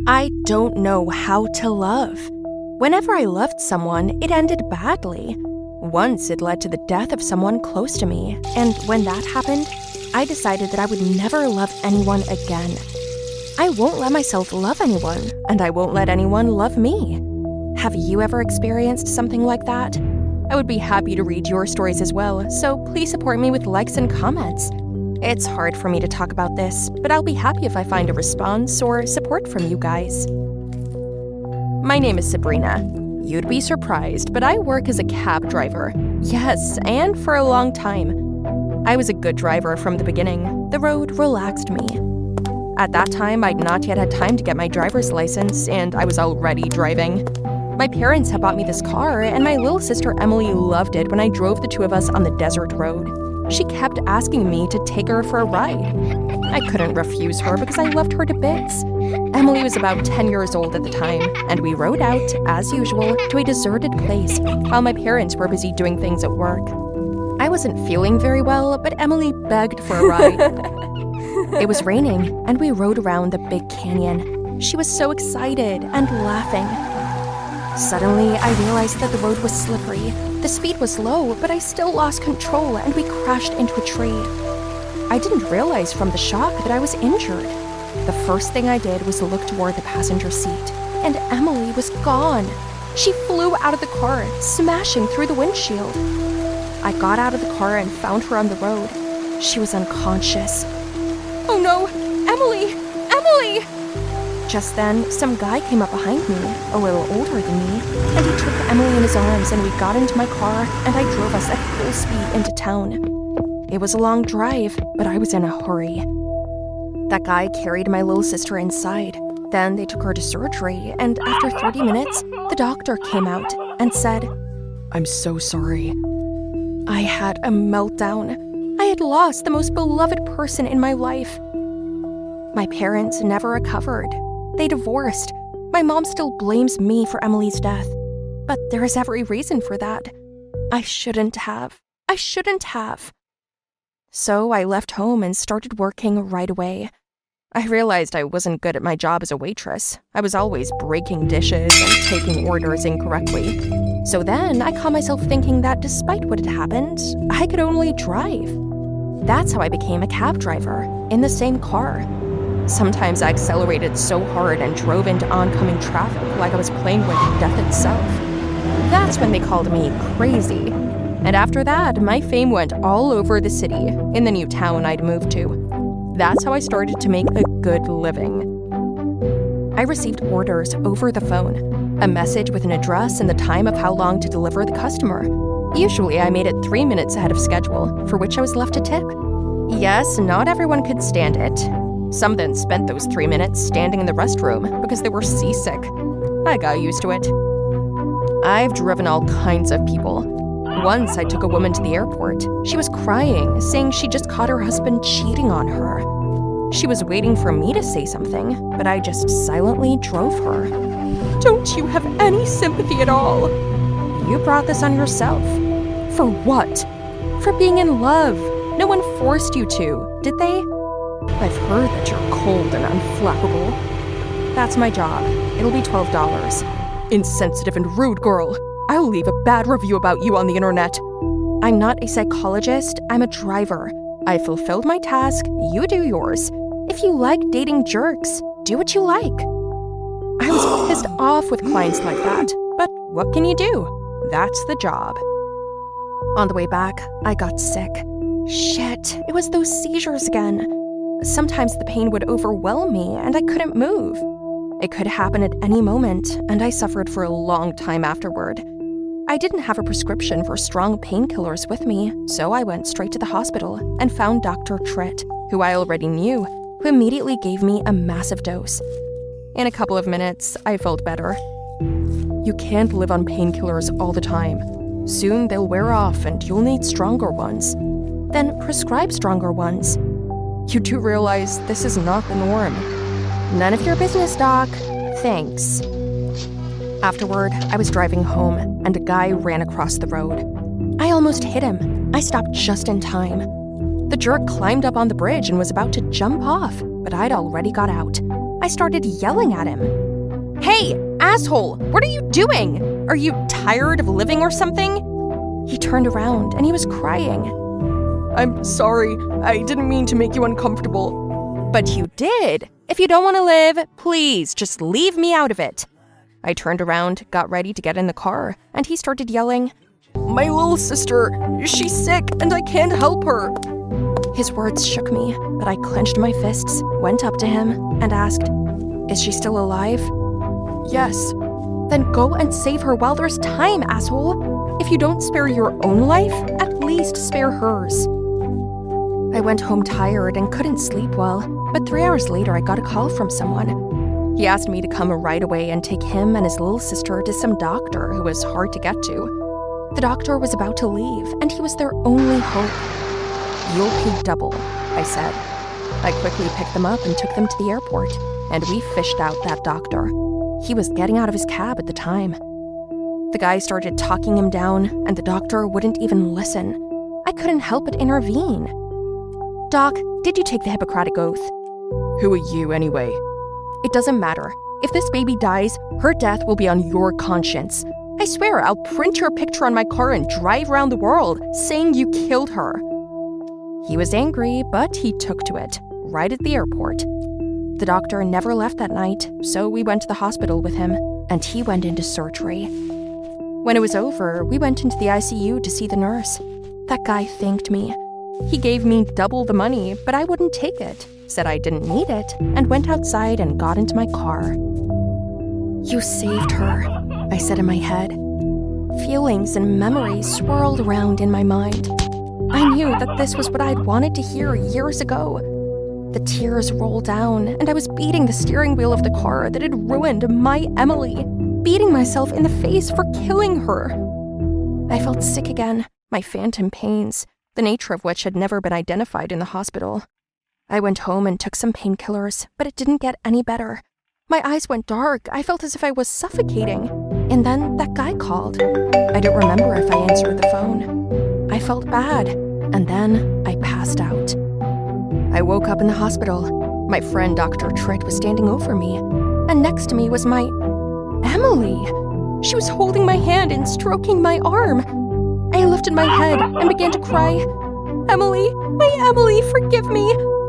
I don't know how to love. Whenever I loved someone, it ended badly. Once it led to the death of someone close to me, and when that happened, I decided that I would never love anyone again. I won't let myself love anyone, and I won't let anyone love me. Have you ever experienced something like that? I would be happy to read your stories as well, so please support me with likes and comments. It's hard for me to talk about this, but I'll be happy if I find a response or support from you guys. My name is Sabrina. You'd be surprised, but I work as a cab driver. Yes, and for a long time. I was a good driver from the beginning. The road relaxed me. At that time, I'd not yet had time to get my driver's license, and I was already driving. My parents had bought me this car, and my little sister Emily loved it when I drove the two of us on the desert road. She kept asking me to take her for a ride. I couldn't refuse her because I loved her to bits. Emily was about 10 years old at the time, and we rode out, as usual, to a deserted place while my parents were busy doing things at work. I wasn't feeling very well, but Emily begged for a ride. It was raining, and we rode around the big canyon. She was so excited and laughing. Suddenly, I realized that the road was slippery. The speed was low, but I still lost control and we crashed into a tree. I didn't realize from the shock that I was injured. The first thing I did was look toward the passenger seat, and Emily was gone. She flew out of the car, smashing through the windshield. I got out of the car and found her on the road. She was unconscious. Oh no! Emily! Emily! Just then, some guy came up behind me, a little older than me, and he took Emily in his arms and we got into my car and I drove us at full speed into town. It was a long drive, but I was in a hurry. That guy carried my little sister inside. Then they took her to surgery, and after 30 minutes, the doctor came out and said, "I'm so sorry." I had a meltdown. I had lost the most beloved person in my life. My parents never recovered. They divorced. My mom still blames me for Emily's death. But there is every reason for that. I shouldn't have. So I left home and started working right away. I realized I wasn't good at my job as a waitress. I was always breaking dishes and taking orders incorrectly. So then I caught myself thinking that despite what had happened, I could only drive. That's how I became a cab driver, in the same car. Sometimes I accelerated so hard and drove into oncoming traffic like I was playing with death itself. That's when they called me crazy. And after that, my fame went all over the city, in the new town I'd moved to. That's how I started to make a good living. I received orders over the phone, a message with an address and the time of how long to deliver the customer. Usually I made it 3 minutes ahead of schedule, for which I was left a tip. Yes, not everyone could stand it. Some then spent those 3 minutes standing in the restroom because they were seasick. I got used to it. I've driven all kinds of people. Once I took a woman to the airport. She was crying, saying she just caught her husband cheating on her. She was waiting for me to say something, but I just silently drove her. Don't you have any sympathy at all? You brought this on yourself. For what? For being in love. No one forced you to, did they? I've heard that you're cold and unflappable. That's my job. It'll be $12. Insensitive and rude girl. I'll leave a bad review about you on the internet. I'm not a psychologist, I'm a driver. I fulfilled my task, you do yours. If you like dating jerks, do what you like. I was pissed off with clients like that, but what can you do? That's the job. On the way back, I got sick. Shit, it was those seizures again. Sometimes the pain would overwhelm me and I couldn't move. It could happen at any moment, and I suffered for a long time afterward. I didn't have a prescription for strong painkillers with me, so I went straight to the hospital and found Dr. Tritt, who I already knew, who immediately gave me a massive dose. In a couple of minutes, I felt better. You can't live on painkillers all the time. Soon they'll wear off and you'll need stronger ones. Then prescribe stronger ones. You do realize this is not the norm. None of your business, Doc. Thanks. Afterward, I was driving home, and a guy ran across the road. I almost hit him. I stopped just in time. The jerk climbed up on the bridge and was about to jump off, but I'd already got out. I started yelling at him. "Hey, asshole, what are you doing? Are you tired of living or something?" He turned around and he was crying. "I'm sorry, I didn't mean to make you uncomfortable." "But you did. If you don't want to live, please just leave me out of it." I turned around, got ready to get in the car, and he started yelling, "My little sister, she's sick and I can't help her." His words shook me, but I clenched my fists, went up to him, and asked, "Is she still alive?" "Yes." "Then go and save her while there's time, asshole. If you don't spare your own life, at least spare hers." I went home tired and couldn't sleep well, but 3 hours later I got a call from someone. He asked me to come right away and take him and his little sister to some doctor who was hard to get to. The doctor was about to leave, and he was their only hope. "You'll pay double," I said. I quickly picked them up and took them to the airport, and we fished out that doctor. He was getting out of his cab at the time. The guy started talking him down, and the doctor wouldn't even listen. I couldn't help but intervene. "Doc, did you take the Hippocratic Oath?" "Who are you, anyway?" "It doesn't matter. If this baby dies, her death will be on your conscience. I swear I'll print your picture on my car and drive around the world saying you killed her." He was angry, but he took to it, right at the airport. The doctor never left that night, so we went to the hospital with him, and he went into surgery. When it was over, we went into the ICU to see the nurse. That guy thanked me. He gave me double the money, but I wouldn't take it, said I didn't need it, and went outside and got into my car. "You saved her," I said in my head. Feelings and memories swirled around in my mind. I knew that this was what I'd wanted to hear years ago. The tears rolled down, and I was beating the steering wheel of the car that had ruined my Emily, beating myself in the face for killing her. I felt sick again, my phantom pains, the nature of which had never been identified in the hospital. I went home and took some painkillers, but it didn't get any better. My eyes went dark. I felt as if I was suffocating. And then that guy called. I don't remember if I answered the phone. I felt bad, and then I passed out. I woke up in the hospital. My friend Dr. Tritt was standing over me, and next to me was my Emily. She was holding my hand and stroking my arm. I lifted my head and began to cry. "Emily, my Emily, forgive me.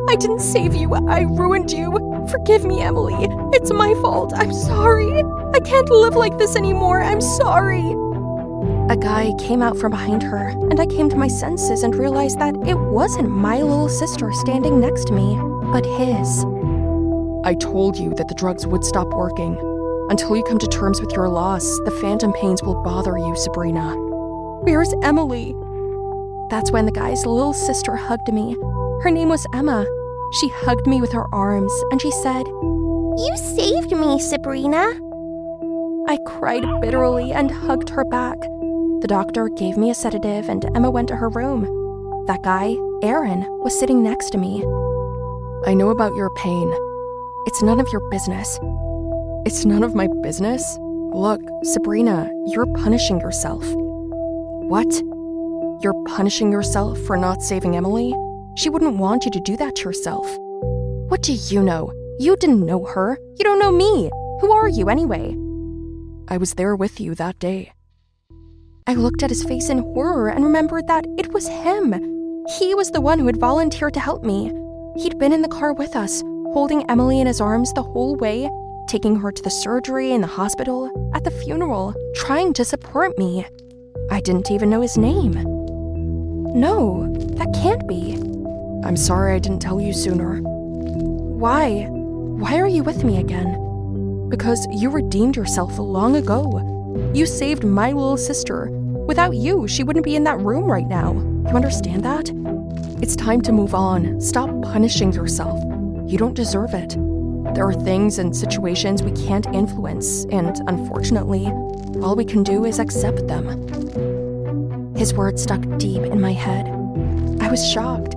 I didn't save you. I ruined you. Forgive me, Emily. It's my fault. I'm sorry. I can't live like this anymore. I'm sorry." A guy came out from behind her, and I came to my senses and realized that it wasn't my little sister standing next to me, but his. "I told you that the drugs would stop working. Until you come to terms with your loss, the phantom pains will bother you, Sabrina." "Where's Emily?" That's when the guy's little sister hugged me. Her name was Emma. She hugged me with her arms, and she said, "You saved me, Sabrina." I cried bitterly and hugged her back. The doctor gave me a sedative, and Emma went to her room. That guy, Aaron, was sitting next to me. "I know about your pain. It's none of your business." "It's none of my business? Look, Sabrina, you're punishing yourself." "What? You're punishing yourself for not saving Emily? She wouldn't want you to do that to yourself." "What do you know? You didn't know her. You don't know me. Who are you anyway?" "I was there with you that day." I looked at his face in horror and remembered that it was him. He was the one who had volunteered to help me. He'd been in the car with us, holding Emily in his arms the whole way, taking her to the surgery in the hospital, at the funeral, trying to support me. I didn't even know his name. No, that can't be. "I'm sorry I didn't tell you sooner." "Why? Why are you with me again?" "Because you redeemed yourself long ago. You saved my little sister. Without you, she wouldn't be in that room right now. You understand that? It's time to move on. Stop punishing yourself. You don't deserve it. There are things and situations we can't influence, and unfortunately, all we can do is accept them." His words stuck deep in my head. I was shocked.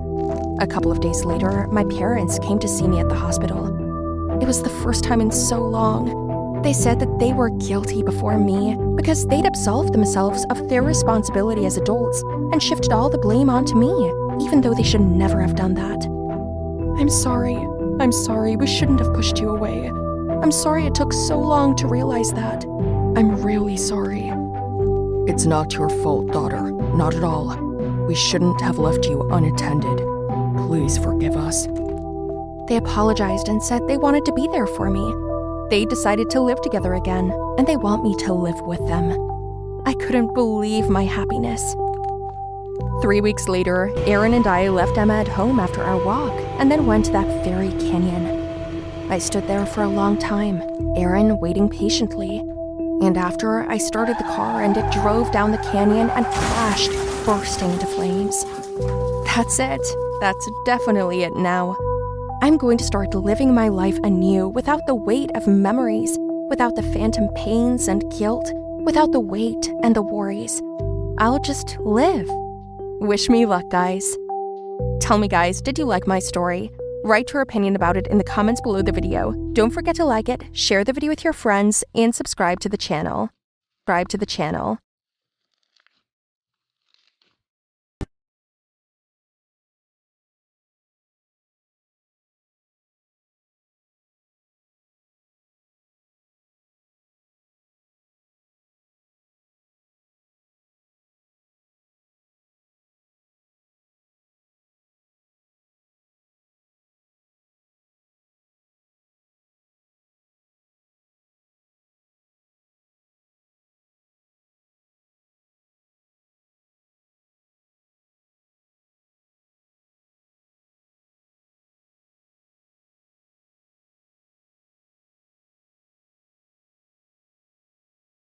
A couple of days later, my parents came to see me at the hospital. It was the first time in so long. They said that they were guilty before me because they'd absolved themselves of their responsibility as adults and shifted all the blame onto me, even though they should never have done that. "I'm sorry. I'm sorry, we shouldn't have pushed you away. I'm sorry it took so long to realize that. I'm really sorry. It's not your fault, daughter. Not at all. We shouldn't have left you unattended. Please forgive us. They apologized and said they wanted to be there for me. They decided to live together again, and they want me to live with them. I couldn't believe my happiness. 3 weeks later, Aaron and I left Emma at home after our walk and then went to that fairy canyon. I stood there for a long time, Aaron waiting patiently. And after, I started the car and it drove down the canyon and crashed, bursting into flames. That's it. That's definitely it now. I'm going to start living my life anew without the weight of memories, without the phantom pains and guilt, without the weight and the worries. I'll just live. Wish me luck, guys. Tell me, guys, did you like my story? Write your opinion about it in the comments below the video. Don't forget to like it, share the video with your friends, and subscribe to the channel.